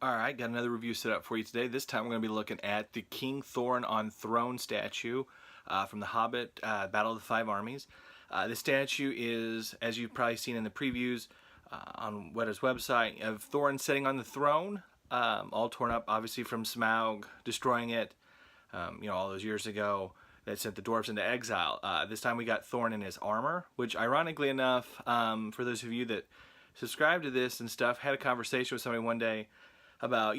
Alright, got another review set up for you today. This time we're going to be looking at the King Thorin on Throne statue from The Hobbit, Battle of the Five Armies. This statue is, as you've probably seen in the previews on Weta's website, of Thorin sitting on the throne, all torn up obviously from Smaug destroying it, all those years ago that sent the dwarves into exile. This time we got Thorin in his armor, which ironically enough, for those of you that subscribe to this and stuff, had a conversation with somebody one day about,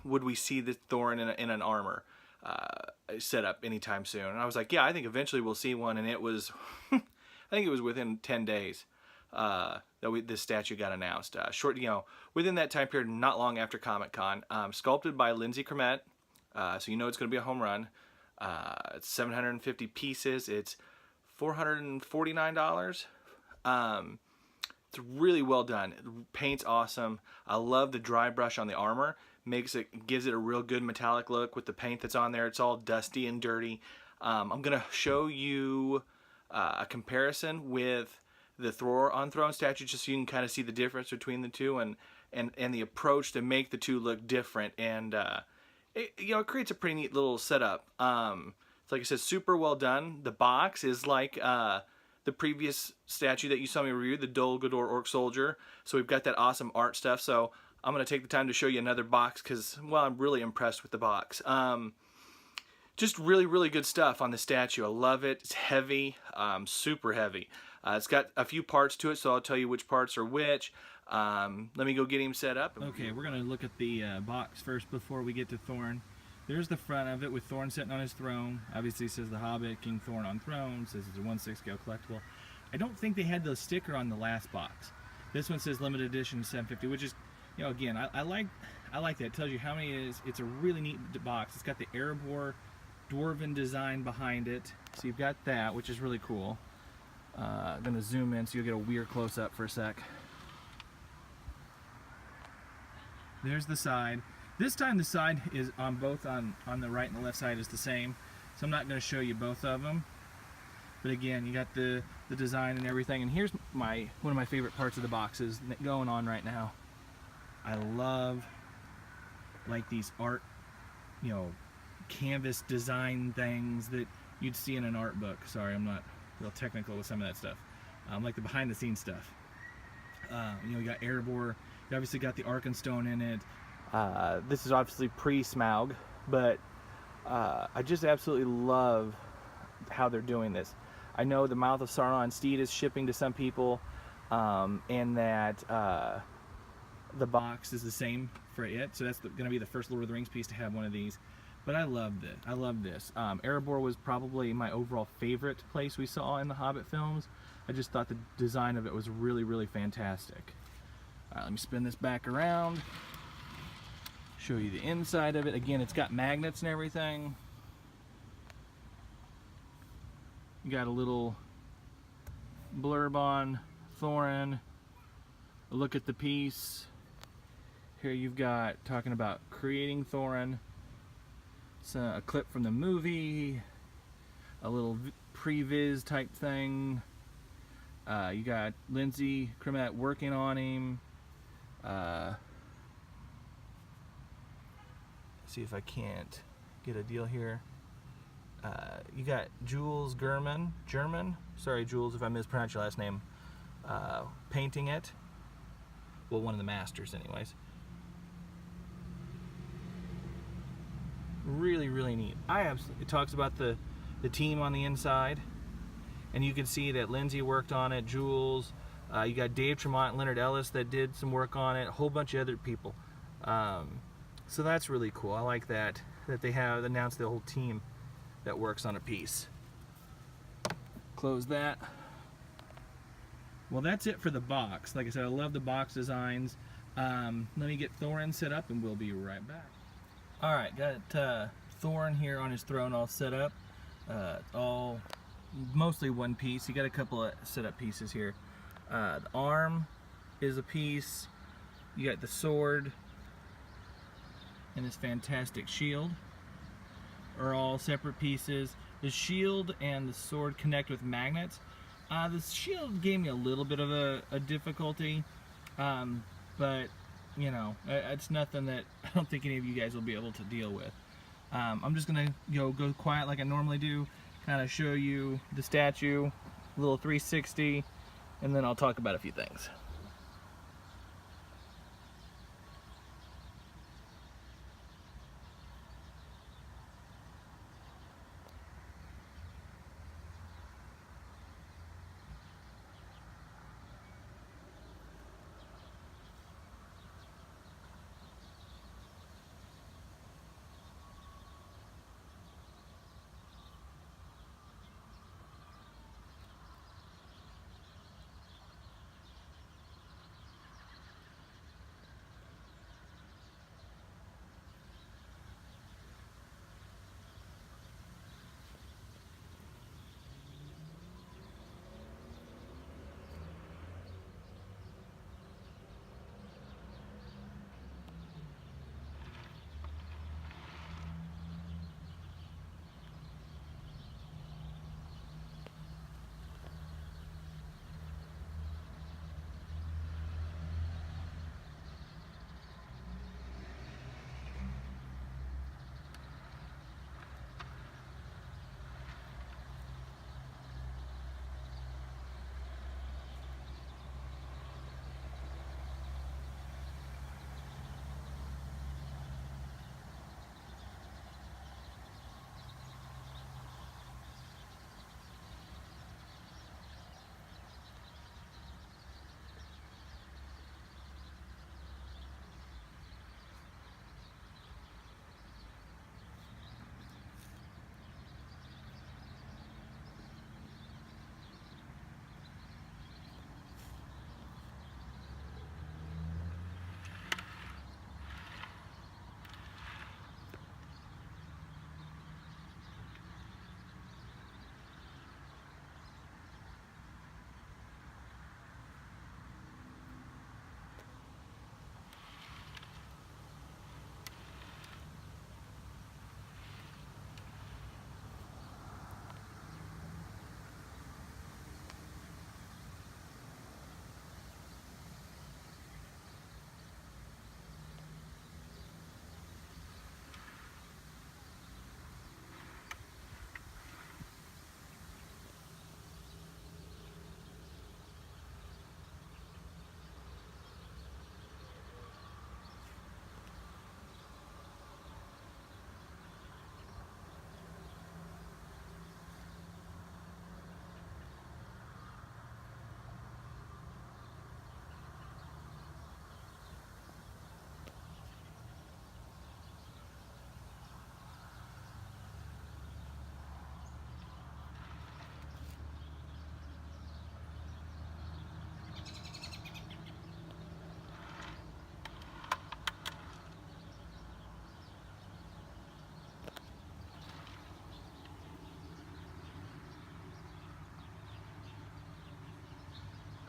would we see the Thorin in an armor set up anytime soon? And I was like, yeah, I think eventually we'll see one. And it was, I think it was within 10 days that this statue got announced. Within that time period, not long after Comic-Con, sculpted by Lindsay Cremette, so you know it's going to be a home run. It's 750 pieces. It's $449. It's really well done. Paint's awesome. I love the dry brush on the armor. Gives it a real good metallic look with the paint that's on there. It's all dusty and dirty. I'm gonna show you a comparison with the Thor on Throne statue, just so you can kind of see the difference between the two and the approach to make the two look different. And it creates a pretty neat little setup. It's like I said, super well done. The box is like the previous statue that you saw me review, the Dol Guldur Orc Soldier. So we've got that awesome art stuff. So I'm going to take the time to show you another box because, well, I'm really impressed with the box. Just really, really good stuff on the statue. I love it. It's heavy, super heavy. It's got a few parts to it, so I'll tell you which parts are which. Let me go get him set up. Okay, we're going to look at the box first before we get to Thorin. There's the front of it with Thorin sitting on his throne. Obviously it says The Hobbit, King Thorin on Throne. Says it's a 1/6 scale collectible. I don't think they had the sticker on the last box. This one says limited edition 750, which is, again, I like that. It tells you how many it is. It's a really neat box. It's got the Erebor dwarven design behind it. So you've got that, which is really cool. I'm going to zoom in so you'll get a weird close-up for a sec. There's the side. This time the side is on both on the right and the left side is the same. So I'm not going to show you both of them. But again, you got the design and everything. And here's one of my favorite parts of the boxes going on right now. I love like these art, canvas design things that you'd see in an art book. Sorry, I'm not real technical with some of that stuff. Like the behind the scenes stuff. You got Erebor. You obviously got the Arkenstone in it. This is obviously pre-Smaug, but I just absolutely love how they're doing this. I know the Mouth of Sauron Steed is shipping to some people, and that the box is the same for it, so that's going to be the first Lord of the Rings piece to have one of these. But I loved it. I love this. Erebor was probably my overall favorite place we saw in the Hobbit films. I just thought the design of it was really, really fantastic. Let me spin this back around. Show you the inside of it. Again, it's got magnets and everything. You got a little blurb on Thorin. A look at the piece. Here you've got talking about creating Thorin. It's a clip from the movie. A little previs type thing. You got Lindsay Cremette working on him. See if I can't get a deal here. You got Jules German, sorry Jules if I mispronounced your last name, painting it. Well, one of the masters anyways. Really, really neat. It talks about the team on the inside, and you can see that Lindsay worked on it, Jules, you got Dave Tremont and Leonard Ellis that did some work on it, a whole bunch of other people. So that's really cool. I like that they have announced the whole team that works on a piece. Close that. Well, that's it for the box. Like I said, I love the box designs. Let me get Thorin set up and we'll be right back. Alright, got Thorin here on his throne all set up. All mostly one piece. You got a couple of setup pieces here. The arm is a piece. You got the sword and this fantastic shield are all separate pieces. The shield and the sword connect with magnets. The shield gave me a little bit of a difficulty, but you know, it's nothing that I don't think any of you guys will be able to deal with. I'm just gonna go quiet like I normally do, kind of show you the statue, a little 360, and then I'll talk about a few things.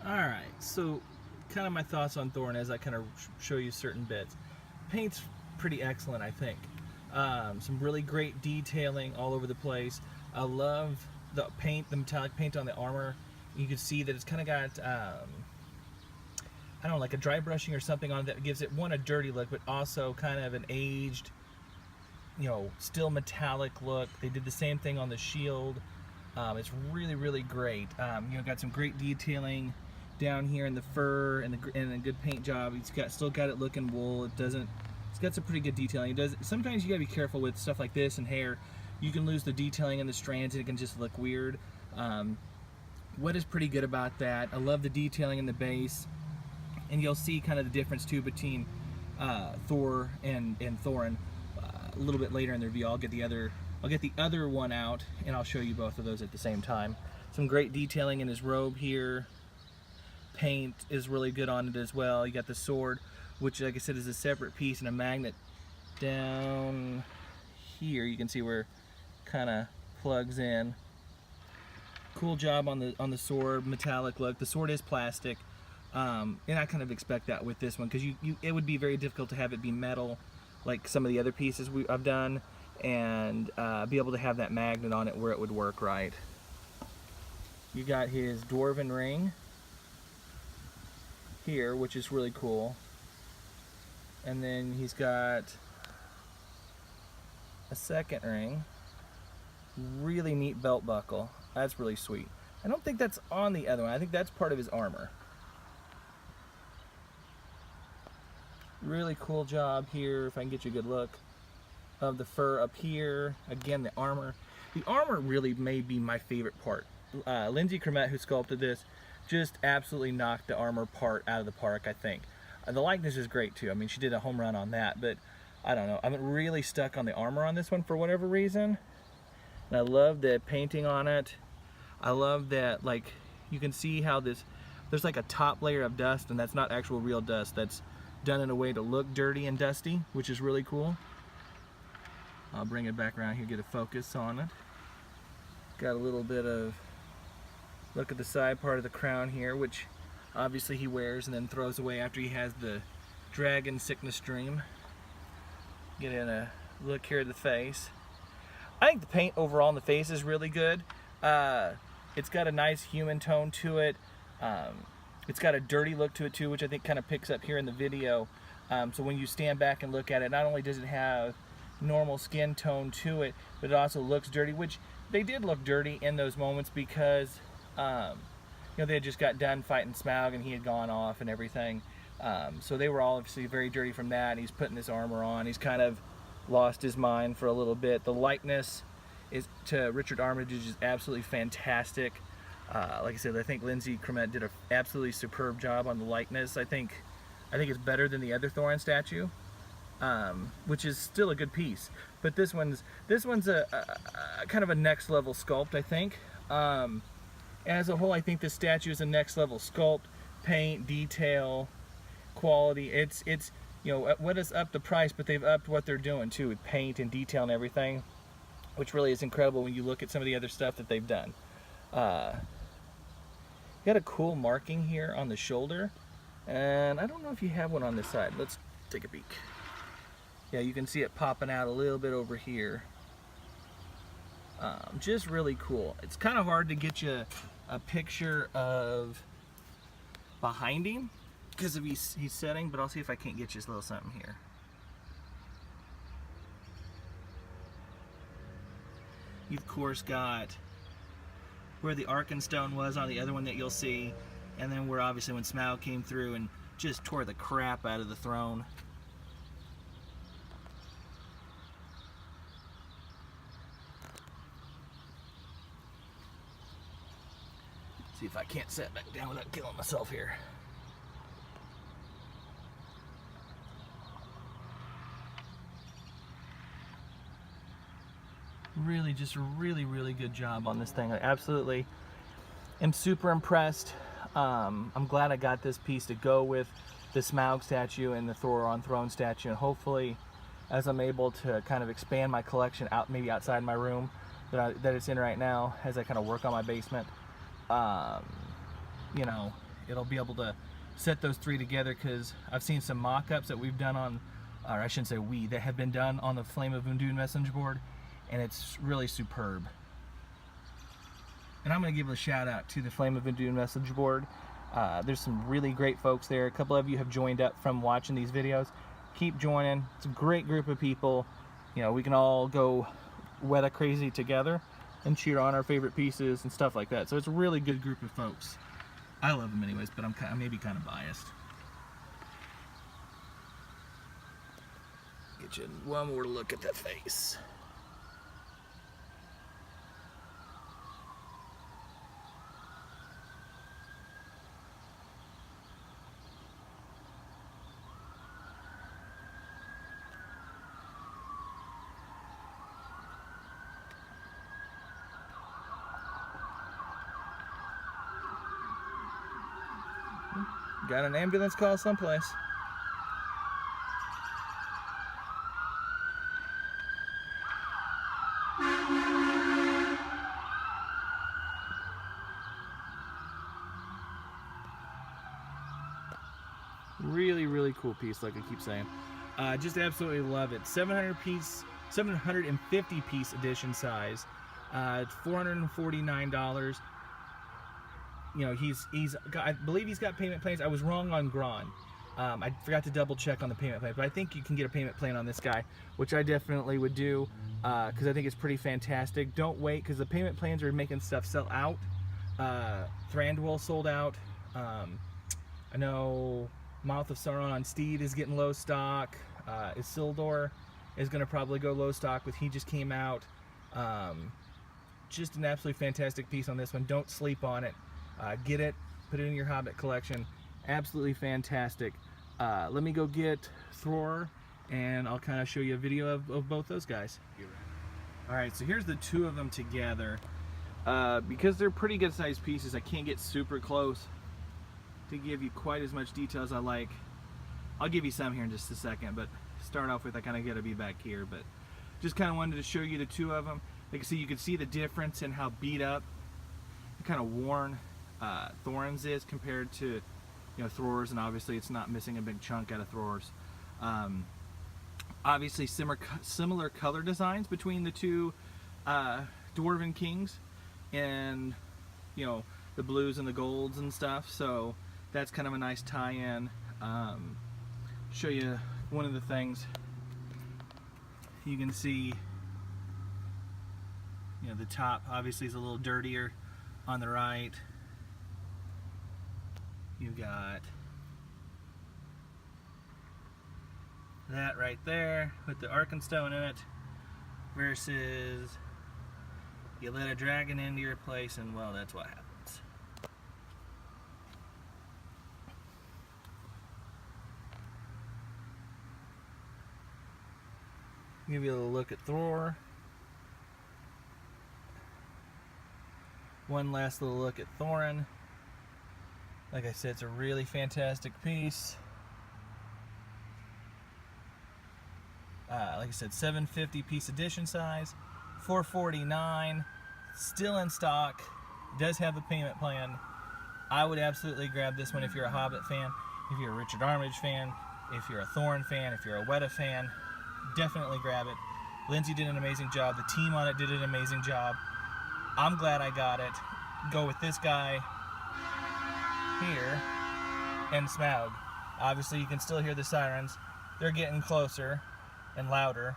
Alright, so kind of my thoughts on Thorin as I kind of show you certain bits. Paint's pretty excellent, I think. Some really great detailing all over the place. I love the paint, the metallic paint on the armor. You can see that it's kind of got, I don't know, like a dry brushing or something on it that gives it, one, a dirty look, but also kind of an aged, you know, still metallic look. They did the same thing on the shield. It's really, really great. You know, got some great detailing down here in the fur and a good paint job. It's still got it looking wool. It's got some pretty good detailing. Sometimes you gotta be careful with stuff like this and hair. You can lose the detailing in the strands and it can just look weird. What is pretty good about that? I love the detailing in the base, and you'll see kind of the difference too between Thor and Thorin a little bit later in the review. I'll get the other one out and I'll show you both of those at the same time. Some great detailing in his robe here. Paint is really good on it as well. You got the sword, which, like I said, is a separate piece, and a magnet down here. You can see where it kind of plugs in. Cool job on the sword, metallic look. The sword is plastic, and I kind of expect that with this one, because it would be very difficult to have it be metal like some of the other pieces I've done, and be able to have that magnet on it where it would work right. You got his dwarven ring here, which is really cool. And then he's got a second ring. Really neat belt buckle. That's really sweet. I don't think that's on the other one. I think that's part of his armor. Really cool job here, if I can get you a good look, of the fur up here. Again, the armor. The armor really may be my favorite part. Lindsay Cremette, who sculpted this, just absolutely knocked the armor part out of the park, I think. The likeness is great too. I mean, she did a home run on that, but I don't know. I'm really stuck on the armor on this one for whatever reason. And I love the painting on it. I love that, like, you can see how there's like a top layer of dust, and that's not actual real dust. That's done in a way to look dirty and dusty, which is really cool. I'll bring it back around here, get a focus on it. Got a little bit of look at the side part of the crown here, which obviously he wears and then throws away after he has the dragon sickness dream. Get in a look here at the face. I think the paint overall on the face is really good. It's got a nice human tone to it. It's got a dirty look to it too, which I think kind of picks up here in the video. So when you stand back and look at it, not only does it have normal skin tone to it, but it also looks dirty, which they did look dirty in those moments because you know, they had just got done fighting Smaug and he had gone off and everything. So they were all obviously very dirty from that, and he's putting this armor on. He's kind of lost his mind for a little bit. The likeness is to Richard Armitage is absolutely fantastic. Like I said, I think Lindsay Cremette did an absolutely superb job on the likeness. I think it's better than the other Thorin statue, which is still a good piece. But this one's a kind of a next level sculpt, I think. As a whole, I think this statue is a next level sculpt, paint, detail, quality. It's you know, what has upped the price, but they've upped what they're doing too with paint and detail and everything, which really is incredible when you look at some of the other stuff that they've done. Got a cool marking here on the shoulder, and I don't know if you have one on this side. Let's take a peek. Yeah, you can see it popping out a little bit over here. Just really cool. It's kind of hard to get you a picture of behind him because of he's setting, but I'll see if I can't get you a little something here. You've of course got where the Arkenstone was on the other one that you'll see, and then where obviously when Smaug came through and just tore the crap out of the throne. See if I can't set back down without killing myself here. Really, just a really good job on this thing. I absolutely am super impressed. I'm glad I got this piece to go with the Smaug statue and the Thor on Throne statue, and hopefully as I'm able to kind of expand my collection out, maybe outside my room that it's in right now, as I kind of work on my basement, you know, it'll be able to set those three together, because I've seen some mock-ups that we've done on, or I shouldn't say we, that have been done on the Flame of Undune message board, and it's really superb. And I'm going to give a shout out to the Flame of Undune message board. There's some really great folks there. A couple of you have joined up from watching these videos. Keep joining. It's a great group of people. You know, we can all go Weta crazy together and cheer on our favorite pieces and stuff like that. So it's a really good group of folks. I love them anyways, but I'm maybe kind of biased. Get you one more look at that face. Got an ambulance call someplace. Really cool piece, like I keep saying. Just absolutely love it. 750 piece edition size. It's $449. You know, I believe he's got payment plans. I was wrong on Gron. I forgot to double check on the payment plan, but I think you can get a payment plan on this guy, which I definitely would do because I think it's pretty fantastic. Don't wait, because the payment plans are making stuff sell out. Thranduil sold out. I know Mouth of Sauron on Steed is getting low stock. Isildur is going to probably go low stock with he just came out. Just an absolutely fantastic piece on this one. Don't sleep on it. Get it, put it in your Hobbit collection. Absolutely fantastic. Let me go get Thror, and I'll kind of show you a video of both those guys. Alright, so here's the two of them together. Because they're pretty good sized pieces, I can't get super close to give you quite as much detail as I like. I'll give you some here in just a second, but start off with, I kind of got to be back here, but just kind of wanted to show you the two of them. Like I see, you can see the difference in how beat up and kind of worn Thorin's is compared to, you know, Thror's, and obviously it's not missing a big chunk out of Thror's. Obviously similar color designs between the two Dwarven Kings, and you know, the blues and the golds and stuff, so that's kind of a nice tie-in. Show you one of the things. You can see, you know, the top obviously is a little dirtier on the right. You got that right there with the Arkenstone in it, versus you let a dragon into your place and, well, that's what happens. Give you a little look at Thror. One last little look at Thorin. Like I said, it's a really fantastic piece. Like I said, 750 piece edition size, $449, still in stock. Does have a payment plan. I would absolutely grab this one if you're a Hobbit fan, if you're a Richard Armitage fan, if you're a Thorin fan, if you're a Weta fan. Definitely grab it. Lindsay did an amazing job. The team on it did an amazing job. I'm glad I got it. Go with this guy here and Smaug. Obviously you can still hear the sirens. They're getting closer and louder.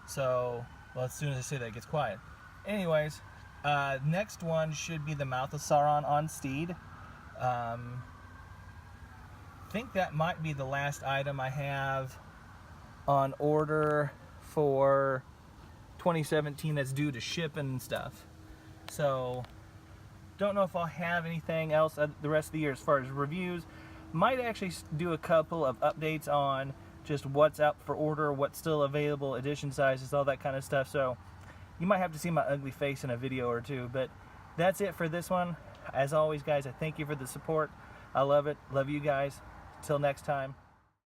So, well, as soon as I say that, it gets quiet. Anyways, next one should be the Mouth of Sauron on Steed. I think that might be the last item I have on order for 2017 that's due to ship and stuff. So don't know if I'll have anything else the rest of the year as far as reviews. Might actually do a couple of updates on just what's out for order, what's still available, edition sizes, all that kind of stuff. So you might have to see my ugly face in a video or two, but that's it for this one. As always, guys, I thank you for the support. I love it. Love you guys. Till next time.